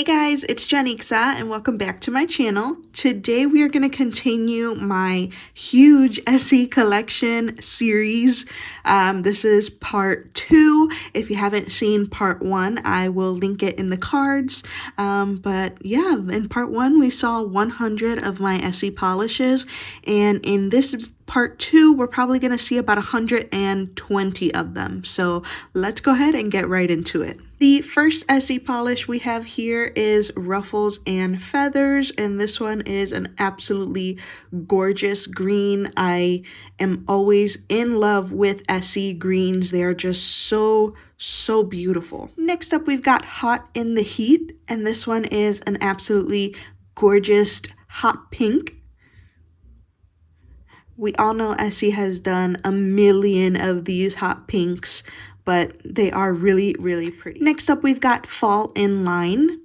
Hey guys, it's Janixa and welcome back to my channel. Today we are going to continue my huge Essie collection series. This is part 2. If you haven't seen part 1, I will link it in the cards. But yeah, in part 1 we saw 100 of my Essie polishes, and in this part 2 we're probably going to see about 120 of them. So let's go ahead and get right into it. The first Essie polish we have here is Ruffles and Feathers, and this one is an absolutely gorgeous green. I am always in love with Essie greens. They are just so beautiful. Next up, we've got Hot in the Heat, and this one is an absolutely gorgeous hot pink. We all know Essie has done a million of these hot pinks, but they are really pretty. Next up, we've got Fall in Line.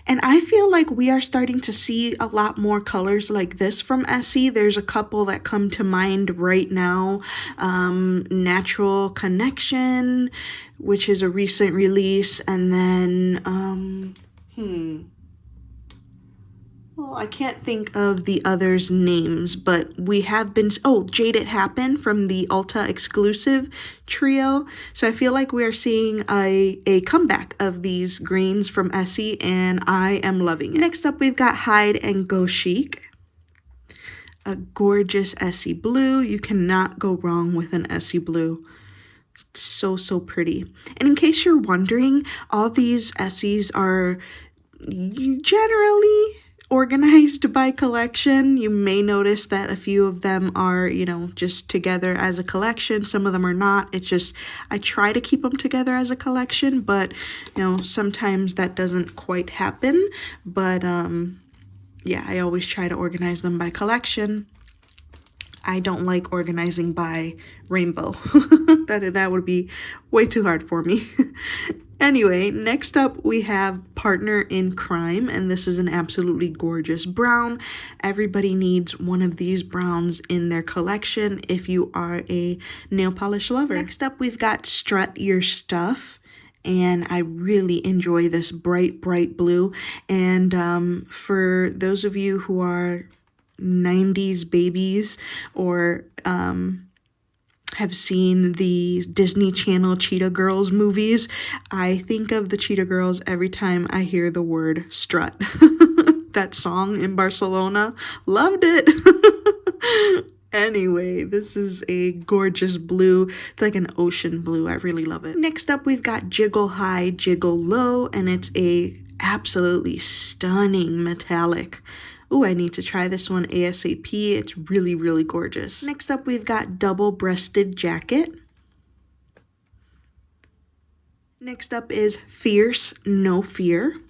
And I feel like we are starting to see a lot more colors like this from Essie. There's a couple that come to mind right now. Natural Connection, which is a recent release. And then, well, I can't think of the others' names, but we have been, Jade It Happen from the Ulta exclusive trio. So I feel like we are seeing a comeback of these greens from Essie, and I am loving it. Next up, we've got Hide and Go Chic. A gorgeous Essie blue. You cannot go wrong with an Essie blue. It's so pretty. And in case you're wondering, all these Essies are generally organized by collection. You may notice that a few of them are, just together as a collection. Some of them are not. It's just, I try to keep them together as a collection, but, sometimes that doesn't quite happen. But, yeah, I always try to organize them by collection. I don't like organizing by rainbow. That would be way too hard for me. Anyway, next up we have Partner in Crime, and this is an absolutely gorgeous brown. Everybody needs one of these browns in their collection if you are a nail polish lover. Next up, we've got Strut Your Stuff, and I really enjoy this bright blue. And for those of you who are 90s babies or have seen the Disney Channel Cheetah Girls movies, I think of the Cheetah Girls every time I hear the word strut. That song in Barcelona, loved it. Anyway, this is a gorgeous blue. It's like an ocean blue. I really love it. Next up, we've got Jiggle High, Jiggle Low, and it's a absolutely stunning metallic. Ooh, I need to try this one ASAP. It's really gorgeous. Next up, we've got Double-Breasted Jacket. Next up is Fierce No Fear.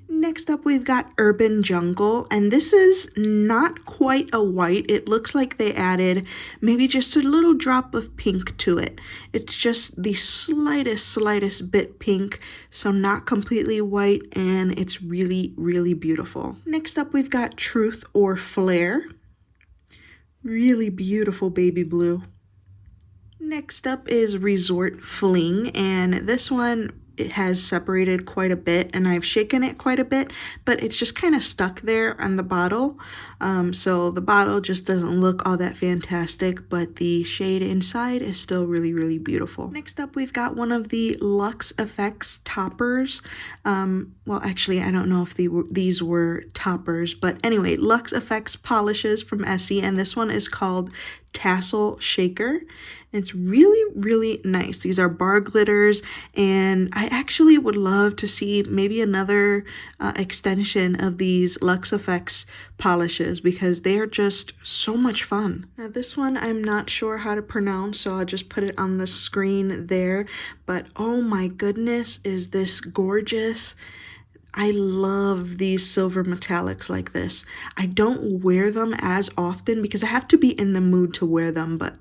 Next up, we've got Urban Jungle, and this is not quite a white. It looks like they added maybe just a little drop of pink to it. It's just the slightest bit pink, so not completely white, and it's really beautiful. Next up, we've got Truth or Flare. Really beautiful baby blue. Next up is Resort Fling, and this one, it has separated quite a bit, and I've shaken it quite a bit, but it's just kind of stuck there on the bottle. So the bottle just doesn't look all that fantastic, but the shade inside is still really beautiful. Next up, we've got one of the Luxe Effects toppers. Well, actually, I don't know if these were toppers, but anyway, Luxe Effects polishes from Essie, and this one is called Tassle Shaker. It's really nice. These are bar glitters, and I actually would love to see maybe another extension of these Luxe Effects polishes because they are just so much fun. Now this one I'm not sure how to pronounce, so I'll just put it on the screen there, but oh my goodness, is this gorgeous. I love these silver metallics like this. I don't wear them as often because I have to be in the mood to wear them, but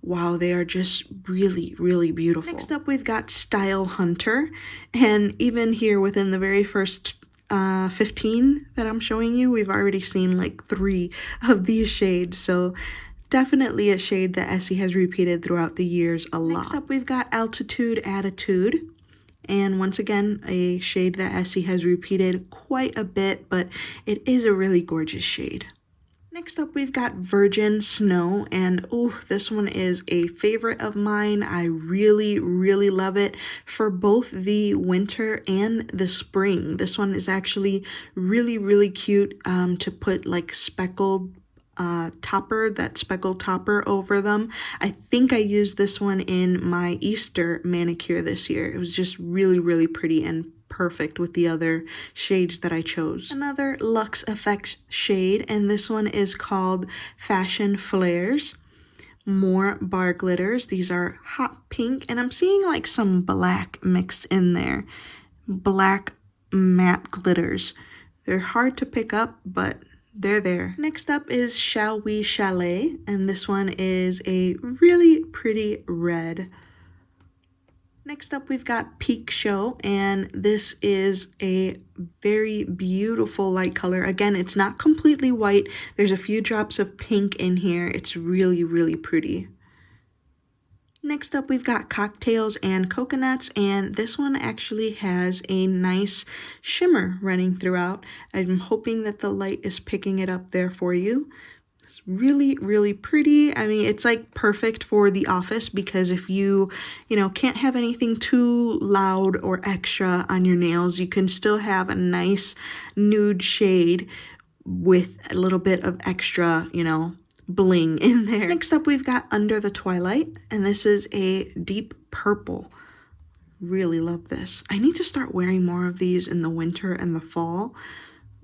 wow, they are just really beautiful. Next up, we've got Style Hunter, and even here within the very first 15 that I'm showing you, we've already seen like 3 of these shades, so definitely a shade that Essie has repeated throughout the years a lot. Next up, we've got Altitude Attitude, And once again, a shade that Essie has repeated quite a bit, but it is a really gorgeous shade. Next up, we've got Virgin Snow, and oh, this one is a favorite of mine. I really, really love it for both the winter and the spring. This one is actually really, really cute to put like speckled that speckled topper over them. I think I used this one in my Easter manicure this year. It was just really, really pretty and perfect with the other shades that I chose. Another Luxe Effects shade, and this one is called Fashion Flares. More bar glitters. These are hot pink, and I'm seeing like some black mixed in there. Black matte glitters. They're hard to pick up, but they're there. Next up is Shall We Chalet, and this one is a really pretty red. Next up, we've got Peak Show, and this is a very beautiful light color. Again, it's not completely white. There's a few drops of pink in here. It's really, really pretty. Next up, we've got Cocktails and Coconuts, and this one actually has a nice shimmer running throughout. I'm hoping that the light is picking it up there for you. It's really, really pretty. I mean, it's like perfect for the office because if you can't have anything too loud or extra on your nails, you can still have a nice nude shade with a little bit of extra, bling in there. Next up, we've got Under the Twilight, and this is a deep purple. Really love this. I need to start wearing more of these in the winter and the fall.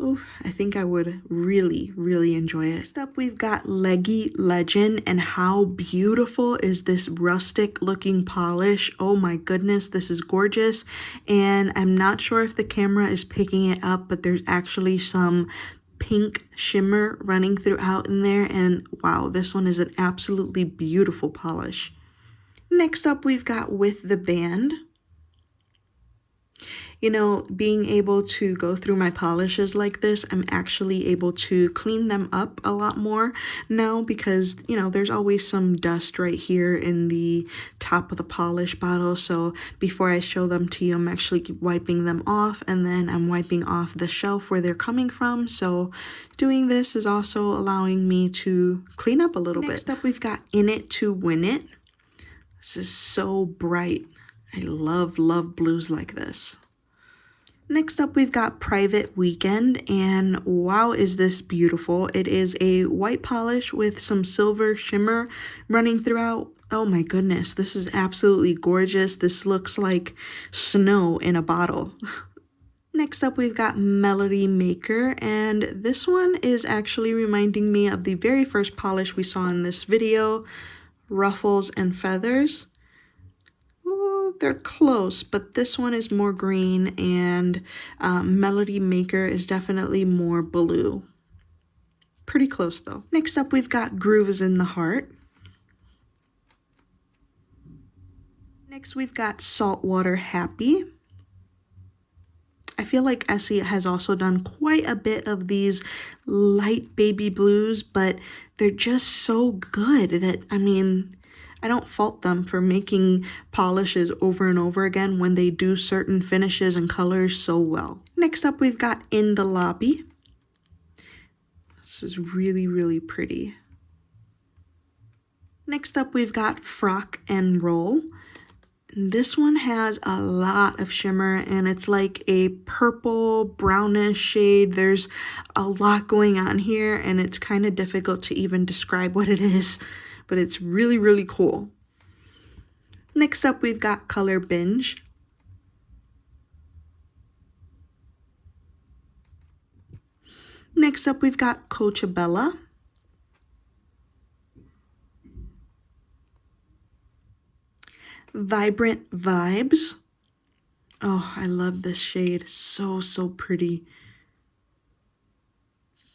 Oh, I think I would really, really enjoy it. Next up, we've got Leggy Legend, and how beautiful is this rustic looking polish? Oh my goodness, this is gorgeous. And I'm not sure if the camera is picking it up, but there's actually some pink shimmer running throughout in there, and wow, this one is an absolutely beautiful polish. Next up, we've got With the Band. Being able to go through my polishes like this, I'm actually able to clean them up a lot more now because, there's always some dust right here in the top of the polish bottle. So before I show them to you, I'm actually wiping them off, and then I'm wiping off the shelf where they're coming from. So doing this is also allowing me to clean up a little bit. Next up, we've got In It to Win It. This is so bright. I love blues like this. Next up, we've got Private Weekend, and wow, is this beautiful. It is a white polish with some silver shimmer running throughout. Oh my goodness, this is absolutely gorgeous. This looks like snow in a bottle. Next up, we've got Melody Maker, and this one is actually reminding me of the very first polish we saw in this video, Ruffles and Feathers. They're close, but this one is more green, and Melody Maker is definitely more blue. Pretty close though. Next up, we've got Grooves in the Heart. Next, we've got Saltwater Happy. I feel like Essie has also done quite a bit of these light baby blues, but they're just so good that, I don't fault them for making polishes over and over again when they do certain finishes and colors so well. Next up, we've got In the Lobby. This is really, really pretty. Next up, we've got Frock N Roll. This one has a lot of shimmer, and it's like a purple brownish shade. There's a lot going on here, and it's kind of difficult to even describe what it is, but it's really, really cool. Next up, we've got Color Binge. Next up, we've got Coachella. Vibrant Vibes. Oh, I love this shade. So, so pretty.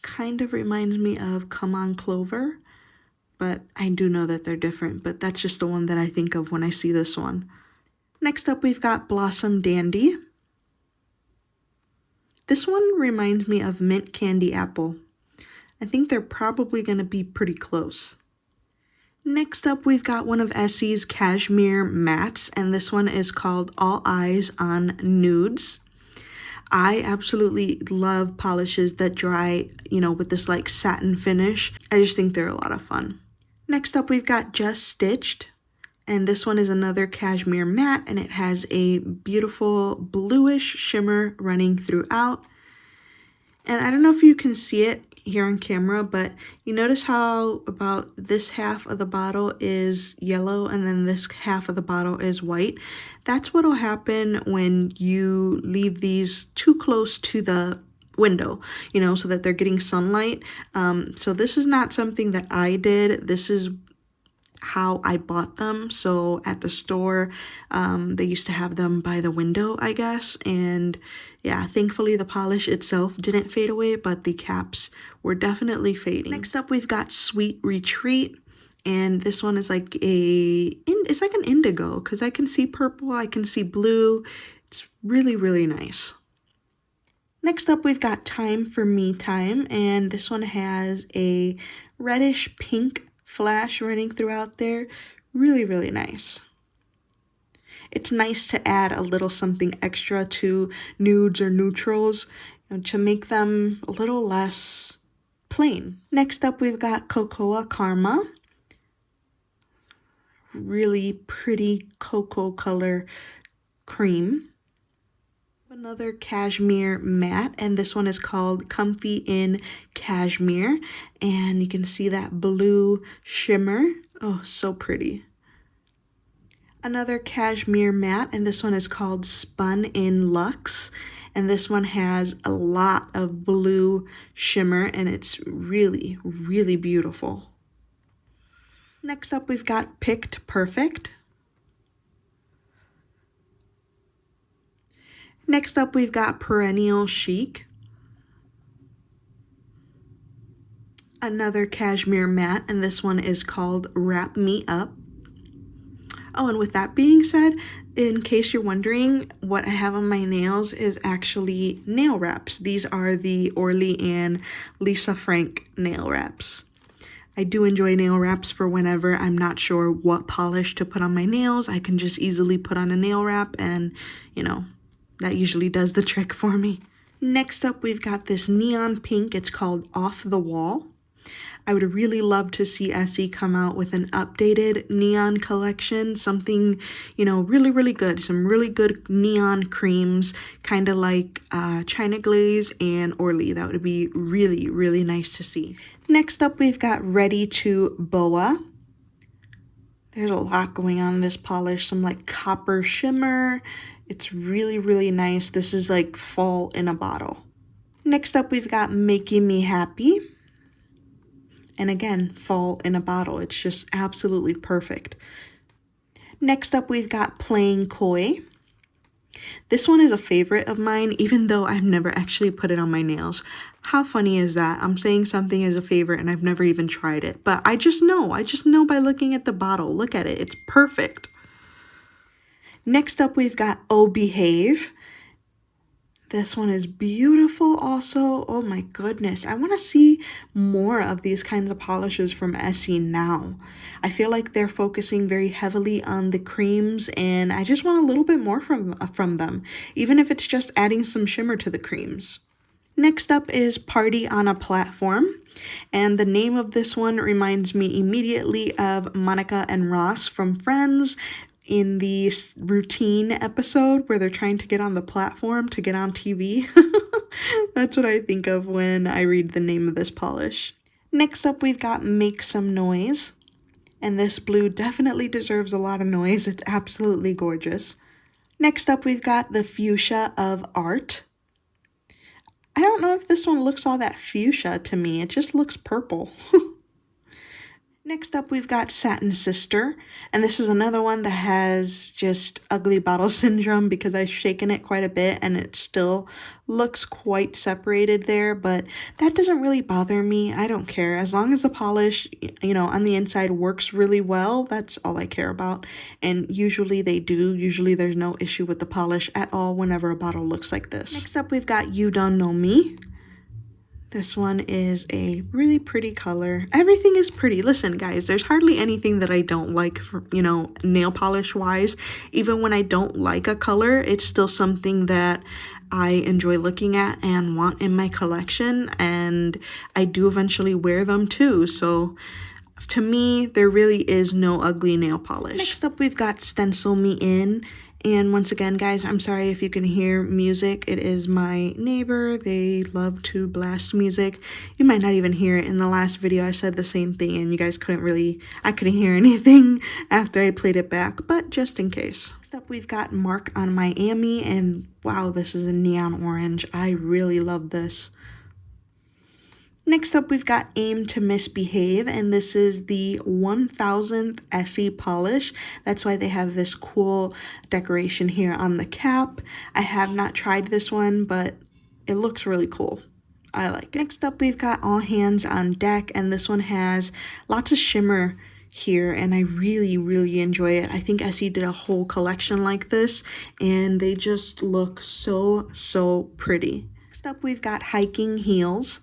Kind of reminds me of Come On Clover, but I do know that they're different, but that's just the one that I think of when I see this one. Next up, we've got Blossom Dandy. This one reminds me of Mint Candy Apple. I think they're probably going to be pretty close. Next up, we've got one of Essie's cashmere mattes, and this one is called All Eyes on Nudes. I absolutely love polishes that dry, with this like satin finish. I just think they're a lot of fun. Next up, we've got Just Stitched, and this one is another cashmere matte, and it has a beautiful bluish shimmer running throughout. And I don't know if you can see it here on camera, but you notice how about this half of the bottle is yellow and then this half of the bottle is white. That's what'll happen when you leave these too close to the window, so that they're getting sunlight. So this is not something that I did. This is how I bought them. So at the store, they used to have them by the window, I guess. And yeah, thankfully the polish itself didn't fade away, but the caps were definitely fading. Next up, we've got Sweet Retreat. And this one is like it's like an indigo, because I can see purple, I can see blue. It's really, really nice. Next up, we've got Time for Me Time. And this one has a reddish pink flash running throughout there. Really, really nice. It's nice to add a little something extra to nudes or neutrals, to make them a little less plain. Next up, we've got Cocoa Karma. Really pretty cocoa color cream. Another cashmere matte, and this one is called Comfy in Cashmere, and you can see that blue shimmer. Oh, so pretty. Another cashmere matte, and this one is called Spun in Luxe, and this one has a lot of blue shimmer, and it's really, really beautiful. Next up, we've got Picked Perfect. Next up, we've got Perennial Chic. Another cashmere matte, and this one is called Wrap Me Up. Oh, and with that being said, in case you're wondering, what I have on my nails is actually nail wraps. These are the Orly and Lisa Frank nail wraps. I do enjoy nail wraps for whenever I'm not sure what polish to put on my nails. I can just easily put on a nail wrap and, that usually does the trick for me. Next up, we've got this neon pink. It's called Off the Wall. I would really love to see Essie come out with an updated neon collection. Something, really, really good. Some really good neon creams, kind of like China Glaze and Orly. That would be really, really nice to see. Next up, we've got Ready to Boa. There's a lot going on in this polish. Some like copper shimmer. It's really, really nice. This is like fall in a bottle. Next up, we've got Making Me Happy. And again, fall in a bottle. It's just absolutely perfect. Next up, we've got Playing Coy. This one is a favorite of mine, even though I've never actually put it on my nails. How funny is that? I'm saying something is a favorite and I've never even tried it. But I just know by looking at the bottle. Look at it. It's perfect. Next up, we've got Oh Behave. This one is beautiful also. Oh my goodness. I want to see more of these kinds of polishes from Essie now. I feel like they're focusing very heavily on the creams, and I just want a little bit more from them, even if it's just adding some shimmer to the creams. Next up is Party on a Platform, and the name of this one reminds me immediately of Monica and Ross from Friends, in the routine episode where they're trying to get on the platform to get on TV. That's what I think of when I read the name of this polish. Next up, we've got Make Some Noise. And this blue definitely deserves a lot of noise. It's absolutely gorgeous. Next up, we've got the Fuchsia of Art. I don't know if this one looks all that fuchsia to me. It just looks purple. Next up, we've got Satin Sister, and this is another one that has just ugly bottle syndrome because I've shaken it quite a bit and it still looks quite separated there, but that doesn't really bother me. I don't care. As long as the polish, on the inside works really well, that's all I care about, and usually they do. Usually there's no issue with the polish at all whenever a bottle looks like this. Next up, we've got You Don't Know Me. This one is a really pretty color. Everything is pretty. Listen, guys, there's hardly anything that I don't like, for, you know, nail polish wise. Even when I don't like a color, it's still something that I enjoy looking at and want in my collection. And I do eventually wear them too. So to me, there really is no ugly nail polish. Next up, we've got Stencil Me In. And once again, guys, I'm sorry if you can hear music. It is my neighbor. They love to blast music. You might not even hear it. In the last video, I said the same thing, and you guys I couldn't hear anything after I played it back, but just in case. Next up, we've got Mark on Miami, and wow, this is a neon orange. I really love this. Next up, we've got Aim to Misbehave, and this is the 1000th Essie polish. That's why they have this cool decoration here on the cap. I have not tried this one, but it looks really cool. I like it. Next up, we've got All Hands on Deck, and this one has lots of shimmer here, and I really, really enjoy it. I think Essie did a whole collection like this, and they just look so, so pretty. Next up, we've got Hiking Heels.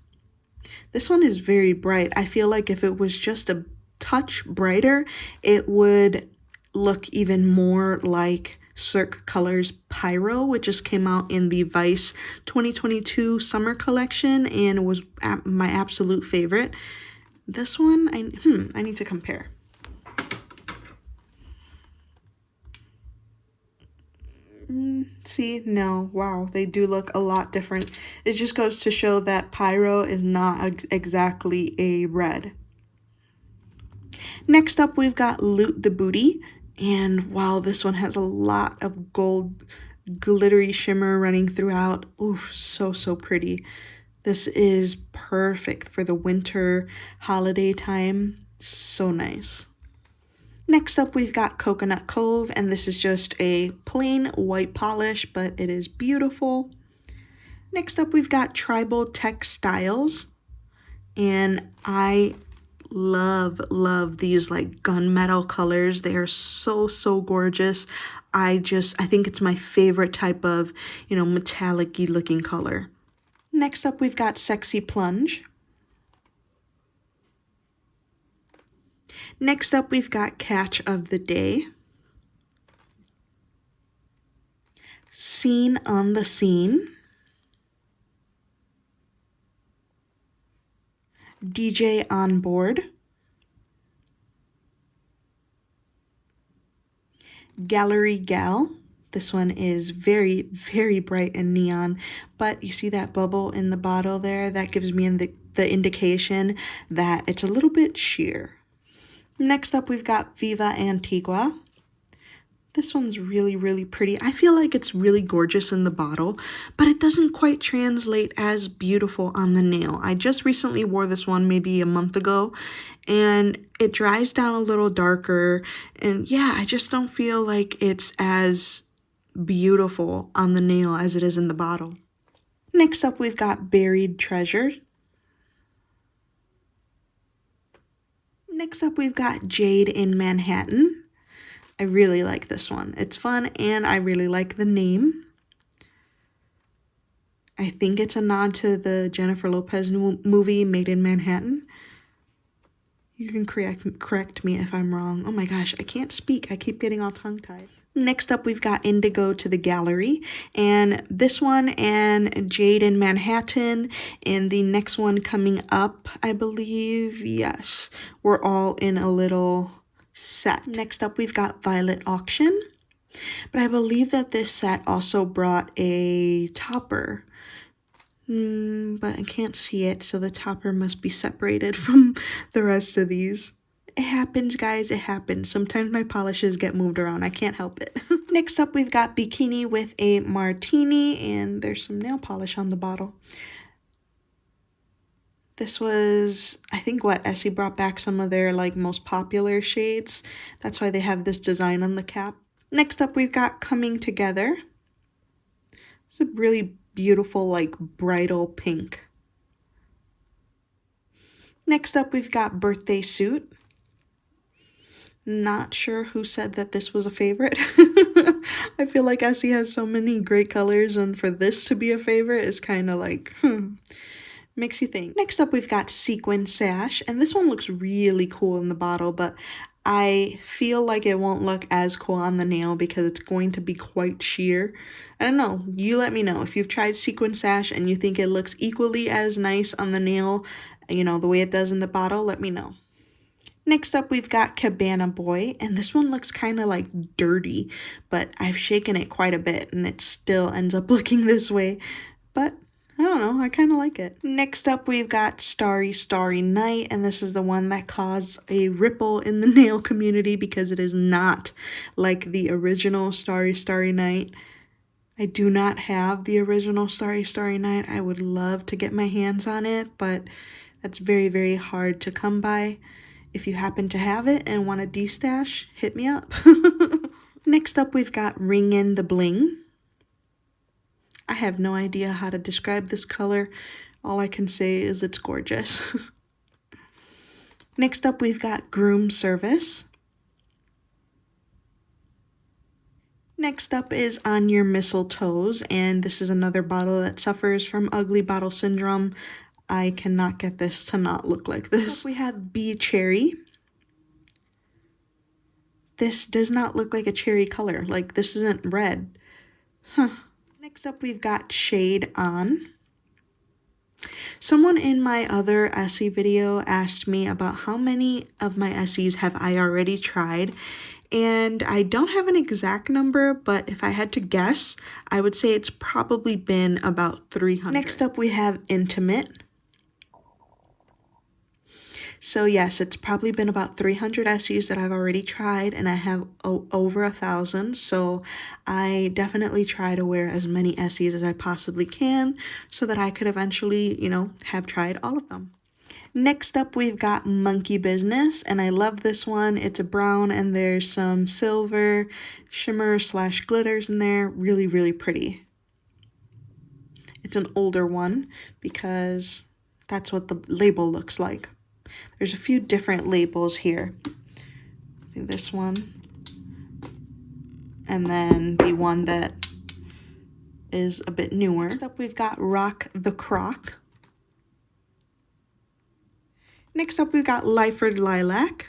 This one is very bright. I feel like if it was just a touch brighter, it would look even more like Cirque Colors Pyro, which just came out in the Vice 2022 summer collection and was my absolute favorite. This one, I need to compare. See, no, wow, they do look a lot different. It just goes to show that Pyro is not exactly a red. Next up, we've got Loot the Booty, and wow, this one has a lot of gold glittery shimmer running throughout. Oof, so, so pretty. This is perfect for the winter holiday time. So nice. Next up, we've got Coconut Cove, and this is just a plain white polish, but it is beautiful. Next up, we've got Tribal Textiles, and I love these like gunmetal colors. They are so, so gorgeous. I think it's my favorite type of, you know, metallic-y looking color. Next up, we've got Sexy Plunge. Next up, we've got Catch of the Day, Scene on the Scene, DJ on Board, Gallery Gal. This one is very, very bright and neon, but you see that bubble in the bottle there? That gives me the indication that it's a little bit sheer. Next up, we've got Viva Antigua. This one's really, really pretty. I feel like it's really gorgeous in the bottle, but it doesn't quite translate as beautiful on the nail. I just recently wore this one maybe a month ago, and it dries down a little darker. And yeah, I just don't feel like it's as beautiful on the nail as it is in the bottle. Next up, we've got Buried Treasure. Next up, we've got Jade in Manhattan. I really like this one. It's fun, and I really like the name. I think it's a nod to the Jennifer Lopez movie, Made in Manhattan. You can correct me if I'm wrong. Oh my gosh, I can't speak. I keep getting all tongue-tied. Next up, we've got Indigo to the Gallery, and this one and Jade in Manhattan, and the next one coming up, I believe, yes, we're all in a little set. Next up, we've got Violet Auction, but I believe that this set also brought a topper, but I can't see it, so the topper must be separated from the rest of these. It happens, guys, it happens. Sometimes my polishes get moved around. I can't help it. Next up, we've got Bikini with a Martini, and there's some nail polish on the bottle. This was, I think, what Essie brought back some of their like most popular shades. That's why they have this design on the cap. Next up, we've got Coming Together. It's a really beautiful, like, bridal pink. Next up, we've got Birthday Suit. Not sure who said that this was a favorite. I feel like Essie has so many great colors, and for this to be a favorite is kind of like, Makes you think. Next up, we've got Sequin Sash, and this one looks really cool in the bottle, but I feel like it won't look as cool on the nail because it's going to be quite sheer. I don't know. You let me know if you've tried Sequin Sash and you think it looks equally as nice on the nail, you know, the way it does in the bottle, let me know. Next up, we've got Cabana Boy, and this one looks kind of like dirty, but I've shaken it quite a bit, and it still ends up looking this way, but I don't know, I kind of like it. Next up, we've got Starry Night, and this is the one that caused a ripple in the nail community because it is not like the original Starry Night. I do not have the original Starry Night. I would love to get my hands on it, but that's very, very hard to come by. If you happen to have it and want a destash, hit me up. Next up, we've got Ringin' the Bling. I have no idea how to describe this color. All I can say is it's gorgeous. Next up, we've got Groom Service. Next up is On Your Mistletoes, and this is another bottle that suffers from ugly bottle syndrome. I cannot get this to not look like this. We have Bee Cherry. This does not look like a cherry color. Like, this isn't red. Huh. Next up, we've got Shade On. Someone in my other Essie video asked me about how many of my Essies have I already tried. And I don't have an exact number, but if I had to guess, I would say it's probably been about 300. Next up, we have Intimate. So yes, it's probably been about 300 Essies that I've already tried, and I have over 1,000. So I definitely try to wear as many Essies as I possibly can so that I could eventually, you know, have tried all of them. Next up, we've got Monkey Business, and I love this one. It's a brown, and there's some silver shimmer / glitters in there. Really, really pretty. It's an older one because that's what the label looks like. There's a few different labels here. This one. And then the one that is a bit newer. Next up, we've got Rock the Croc. Next up, we've got Lyford Lilac.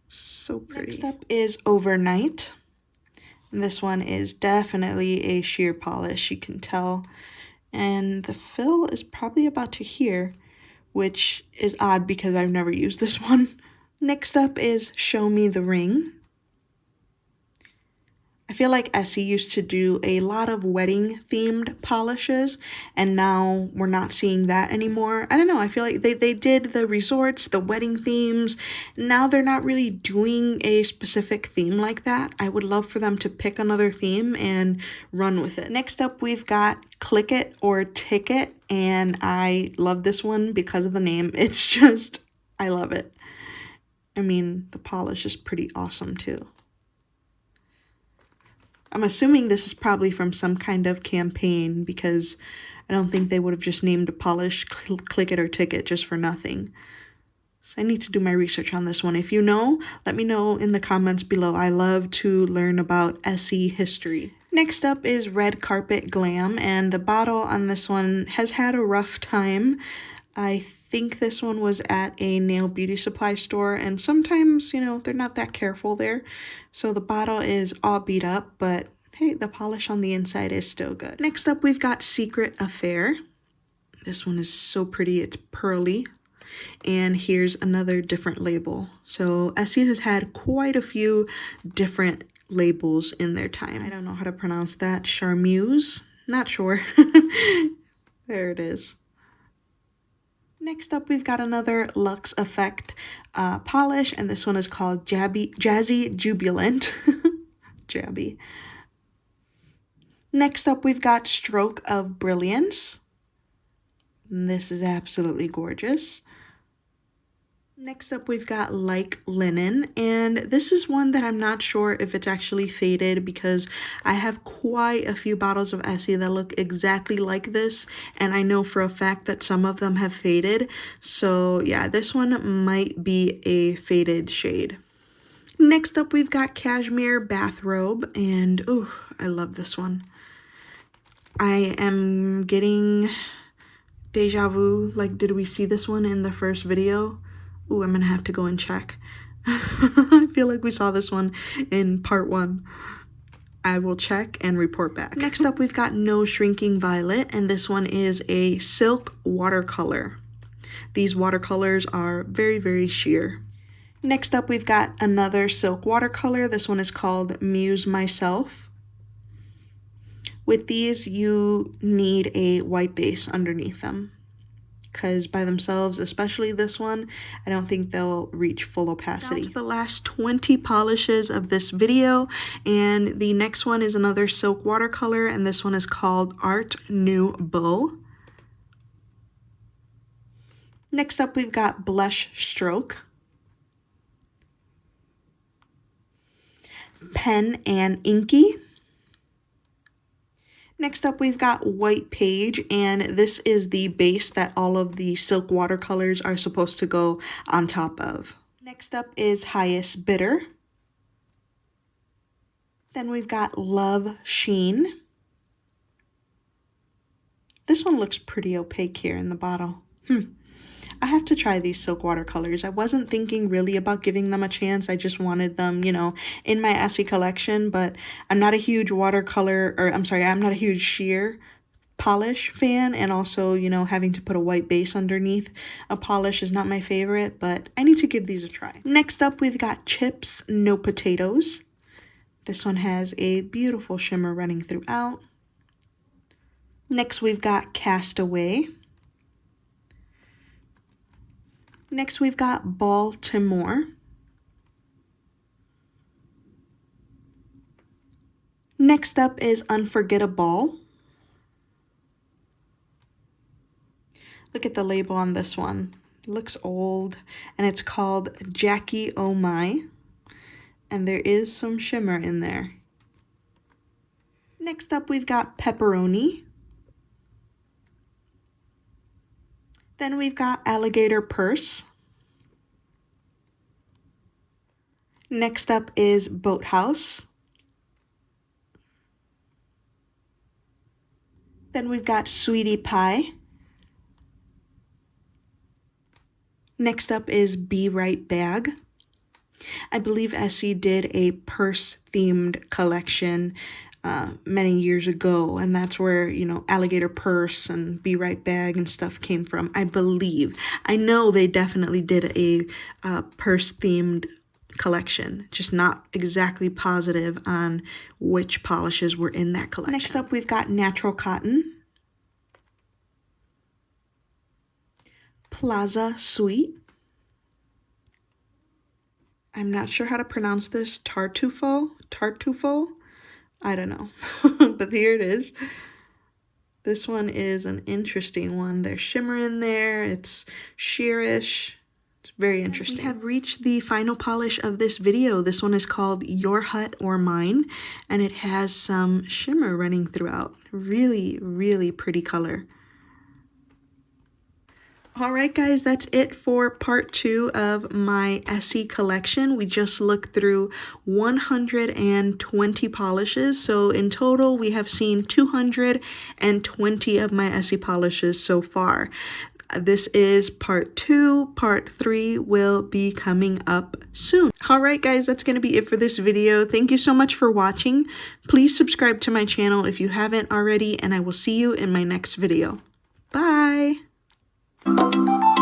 So pretty. Next up is Overnight. And this one is definitely a sheer polish, you can tell. And the fill is probably about to here, which is odd because I've never used this one. Next up is Show Me the Ring. I feel like Essie used to do a lot of wedding themed polishes, and now we're not seeing that anymore. I don't know, I feel like they did the resorts, the wedding themes. Now they're not really doing a specific theme like that. I would love for them to pick another theme and run with it. Next up, we've got Click It or Ticket, and I love this one because of the name. It's just, I love it. I mean, the polish is pretty awesome too. I'm assuming this is probably from some kind of campaign because I don't think they would have just named a polish Click It or Ticket just for nothing. So I need to do my research on this one. If you know, let me know in the comments below. I love to learn about Essie history. Next up is Red Carpet Glam, and the bottle on this one has had a rough time. I think this one was at a nail beauty supply store, and sometimes, you know, they're not that careful there. So the bottle is all beat up, but hey, the polish on the inside is still good. Next up, we've got Secret Affair. This one is so pretty. It's pearly. And here's another different label. So Essie has had quite a few different labels in their time. I don't know how to pronounce that. Charmeuse? Not sure. There it is. Next up, we've got another Luxe Effect polish, and this one is called Jazzy Jubilant. Jabby. Next up, we've got Stroke of Brilliance. And this is absolutely gorgeous. Next up, we've got Like Linen, and this is one that I'm not sure if it's actually faded because I have quite a few bottles of Essie that look exactly like this, and I know for a fact that some of them have faded. So yeah, this one might be a faded shade. Next up, we've got Cashmere Bathrobe, and oh, I love this one. I am getting deja vu. Like, did we see this one in the first video? Ooh, I'm gonna have to go and check. I feel like we saw this one in part 1. I will check and report back. Next up, we've got No Shrinking Violet, and this one is a silk watercolor. These watercolors are very, very sheer. Next up, we've got another silk watercolor. This one is called Muse Myself. With these, you need a white base underneath them, because by themselves, especially this one, I don't think they'll reach full opacity. That's the last 20 polishes of this video, and the next one is another silk watercolor, and this one is called Art Nouveau. Next up, we've got Blush Stroke, Pen and Inky. Next up, we've got White Page, and this is the base that all of the silk watercolors are supposed to go on top of. Next up is Highest Bidder. Then we've got Love Sheen. This one looks pretty opaque here in the bottle. I have to try these silk watercolors. I wasn't thinking really about giving them a chance. I just wanted them, you know, in my Essie collection, but I'm not a huge I'm not a huge sheer polish fan, and also, you know, having to put a white base underneath a polish is not my favorite, but I need to give these a try. Next up, we've got Chips No Potatoes. This one has a beautiful shimmer running throughout. Next, we've got Castaway. Next, we've got Baltimore. Next up is Unforgettable. Look at the label on this one. It looks old, and it's called Jackie Oh My, and there is some shimmer in there. Next up, we've got Pepperoni. Then we've got Alligator Purse. Next up is Boathouse. Then we've got Sweetie Pie. Next up is Be Right Bag. I believe Essie did a purse-themed collection many years ago, and that's where, you know, Alligator Purse and Be Right Bag and stuff came from, I believe. I know they definitely did a purse-themed collection, just not exactly positive on which polishes were in that collection. Next up, we've got Natural Cotton, Plaza Sweet. I'm not sure how to pronounce this. Tartufo? I don't know, but here it is. This one is an interesting one. There's shimmer in there. It's sheerish. It's very interesting. We have reached the final polish of this video. This one is called Your Hut or Mine, and it has some shimmer running throughout. Really, really pretty color. Alright guys, that's it for part 2 of my Essie collection. We just looked through 120 polishes, so in total we have seen 220 of my Essie polishes so far. This is part 2. Part 3 will be coming up soon. Alright guys, that's going to be it for this video. Thank you so much for watching. Please subscribe to my channel if you haven't already, and I will see you in my next video. Bye! Thank you.